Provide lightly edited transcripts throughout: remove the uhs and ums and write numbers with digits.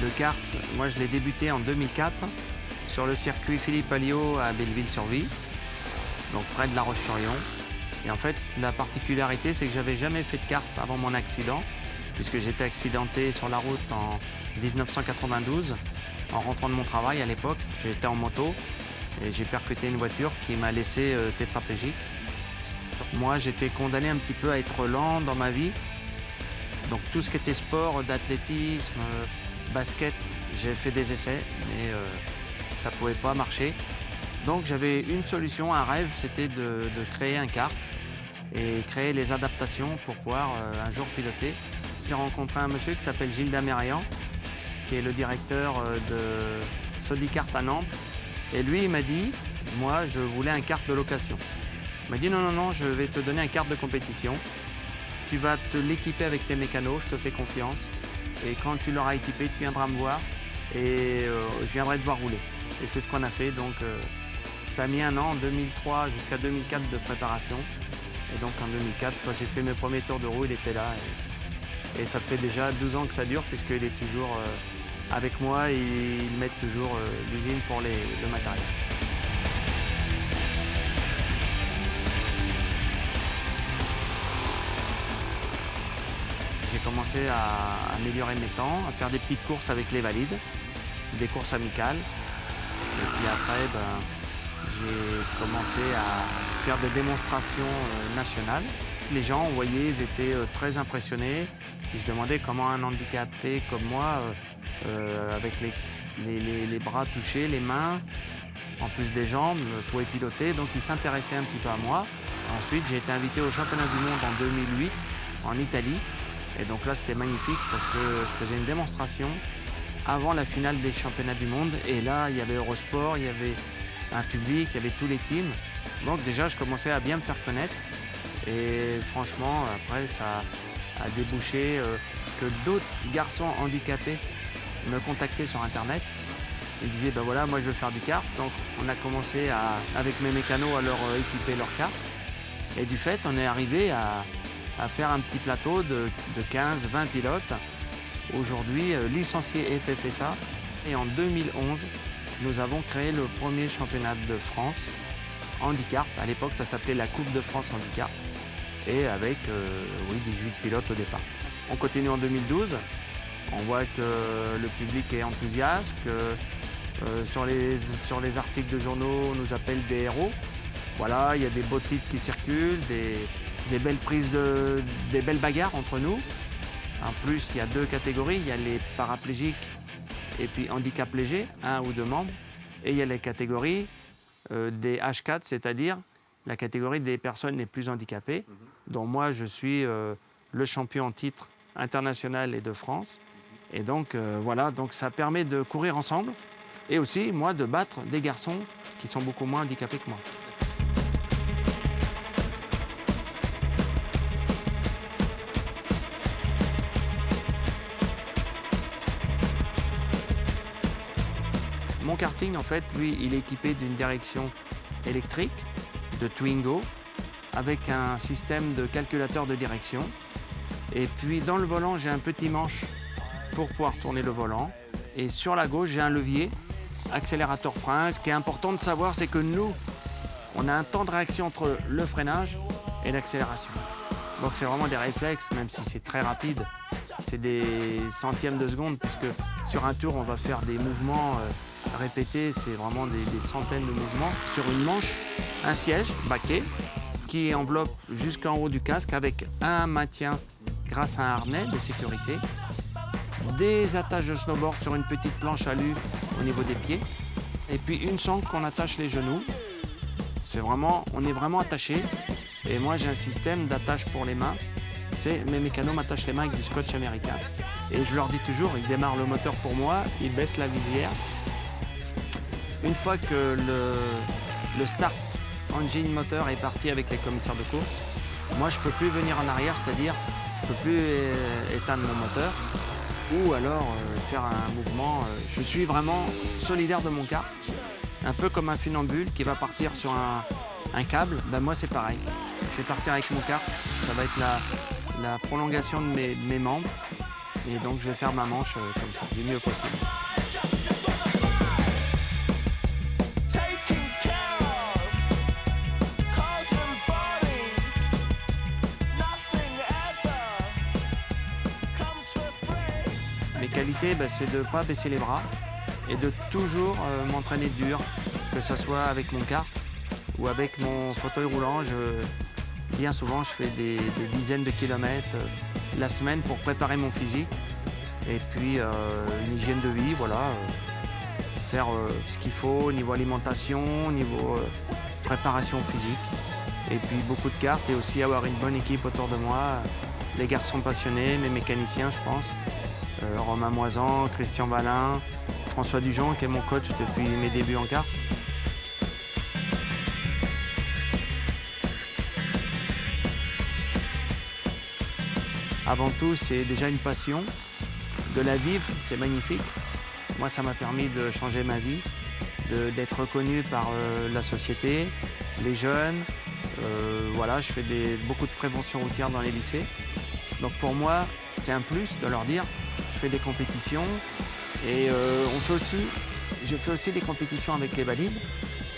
Le kart, moi je l'ai débuté en 2004 sur le circuit Philippe Alliot à Belleville-sur-Vie, donc près de La Roche-sur-Yon. Et en fait, la particularité, c'est que j'avais jamais fait de kart avant mon accident, puisque j'étais accidenté sur la route en 1992, en rentrant de mon travail à l'époque. J'étais en moto et j'ai percuté une voiture qui m'a laissé tétraplégique. Moi, j'étais condamné un petit peu à être lent dans ma vie. Donc tout ce qui était sport, d'athlétisme, basket, j'ai fait des essais, mais ça ne pouvait pas marcher. Donc j'avais une solution, un rêve, c'était de créer un kart et créer les adaptations pour pouvoir un jour piloter. J'ai rencontré un monsieur qui s'appelle Gilles Damérian, qui est le directeur de Sodicart à Nantes. Et lui, il m'a dit, moi, je voulais un kart de location. Il m'a dit, non, non, non, je vais te donner un kart de compétition. Tu vas te l'équiper avec tes mécanos, je te fais confiance. Et quand tu l'auras équipé, tu viendras me voir et je viendrai te voir rouler. Et c'est ce qu'on a fait. Donc, ça a mis un an, en 2003 jusqu'à 2004 de préparation. Et donc, en 2004, quand j'ai fait mes premiers tours de roue, il était là. Et ça fait déjà 12 ans que ça dure, puisqu'il est toujours avec moi et ils mettent toujours l'usine pour le matériel. J'ai commencé à améliorer mes temps, à faire des petites courses avec les valides, des courses amicales. Et puis après, j'ai commencé à faire des démonstrations nationales. Les gens, on voyait, ils étaient très impressionnés. Ils se demandaient comment un handicapé comme moi, avec les bras touchés, les mains, en plus des jambes, pouvait piloter. Donc ils s'intéressaient un petit peu à moi. Ensuite, j'ai été invité au championnat du monde en 2008 en Italie. Et donc là, c'était magnifique parce que je faisais une démonstration avant la finale des championnats du monde. Et là, il y avait Eurosport, il y avait un public, il y avait tous les teams. Donc déjà, je commençais à bien me faire connaître. Et franchement, après, ça a débouché que d'autres garçons handicapés me contactaient sur Internet. Ils disaient, ben voilà, moi je veux faire du kart. Donc on a commencé avec mes mécanos à leur équiper leur kart. Et du fait, on est arrivé à faire un petit plateau de 15-20 pilotes. Aujourd'hui, licenciés FFSA. Et en 2011, nous avons créé le premier championnat de France handicap. À l'époque, ça s'appelait la Coupe de France handicap. Et avec 18 pilotes au départ. On continue en 2012. On voit que le public est enthousiaste, que sur les articles de journaux, on nous appelle des héros. Voilà, il y a des beaux titres qui circulent, des belles prises, des belles bagarres entre nous. En plus, il y a deux catégories. Il y a les paraplégiques et puis handicap léger, 1 ou 2 membres. Et il y a les catégories des H4, c'est-à-dire la catégorie des personnes les plus handicapées, dont moi je suis le champion en titre international et de France. Et donc voilà, donc ça permet de courir ensemble et aussi moi de battre des garçons qui sont beaucoup moins handicapés que moi. Mon karting, en fait, lui, il est équipé d'une direction électrique de Twingo avec un système de calculateur de direction. Et puis dans le volant, j'ai un petit manche pour pouvoir tourner le volant. Et sur la gauche, j'ai un levier, accélérateur-frein. Ce qui est important de savoir, c'est que nous, on a un temps de réaction entre le freinage et l'accélération. Donc c'est vraiment des réflexes, même si c'est très rapide. C'est des centièmes de seconde, puisque sur un tour, on va faire des mouvements répétés. C'est vraiment des centaines de mouvements. Sur une manche, un siège baquet qui enveloppe jusqu'en haut du casque avec un maintien grâce à un harnais de sécurité, des attaches de snowboard sur une petite planche alu au niveau des pieds et puis une sangle qu'on attache les genoux. On est vraiment attaché et moi j'ai un système d'attache pour les mains. Mes mécanos m'attachent les mains avec du scotch américain et je leur dis toujours, ils démarrent le moteur pour moi, ils baissent la visière. Une fois que le start engine moteur est parti avec les commissaires de course, moi je ne peux plus venir en arrière, c'est-à-dire je ne peux plus éteindre mon moteur ou alors faire un mouvement. Je suis vraiment solidaire de mon kart, un peu comme un funambule qui va partir sur un câble. Ben moi c'est pareil, je vais partir avec mon kart, ça va être la prolongation de mes membres Et donc je vais faire ma manche comme ça, du mieux possible. Mes qualités, c'est de ne pas baisser les bras et de toujours m'entraîner dur, que ce soit avec mon kart ou avec mon fauteuil roulant. Bien souvent, je fais des dizaines de kilomètres la semaine pour préparer mon physique. Et puis une hygiène de vie, voilà, faire ce qu'il faut au niveau alimentation, au niveau préparation physique. Et puis beaucoup de cartes et aussi avoir une bonne équipe autour de moi. Les garçons passionnés, mes mécaniciens, je pense. Romain Moisan, Christian Balin, François Dujon, qui est mon coach depuis mes débuts en kart. Avant tout, c'est déjà une passion. De la vivre, c'est magnifique. Moi, ça m'a permis de changer ma vie, d'être reconnu par la société, les jeunes. Voilà, je fais beaucoup de prévention routière dans les lycées. Donc pour moi, c'est un plus de leur dire, je fais des compétitions et je fais aussi des compétitions avec les valides.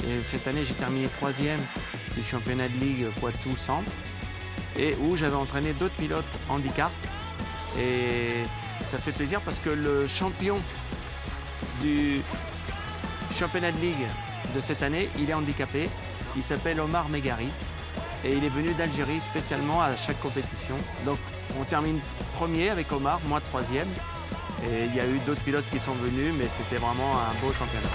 Et cette année, j'ai terminé 3e du championnat de Ligue Poitou-Centre et où j'avais entraîné d'autres pilotes handicap. Et ça fait plaisir parce que le champion du championnat de Ligue de cette année, il est handicapé. Il s'appelle Omar Megari et il est venu d'Algérie spécialement à chaque compétition. Donc on termine premier avec Omar, moi 3e. Et il y a eu d'autres pilotes qui sont venus, mais c'était vraiment un beau championnat.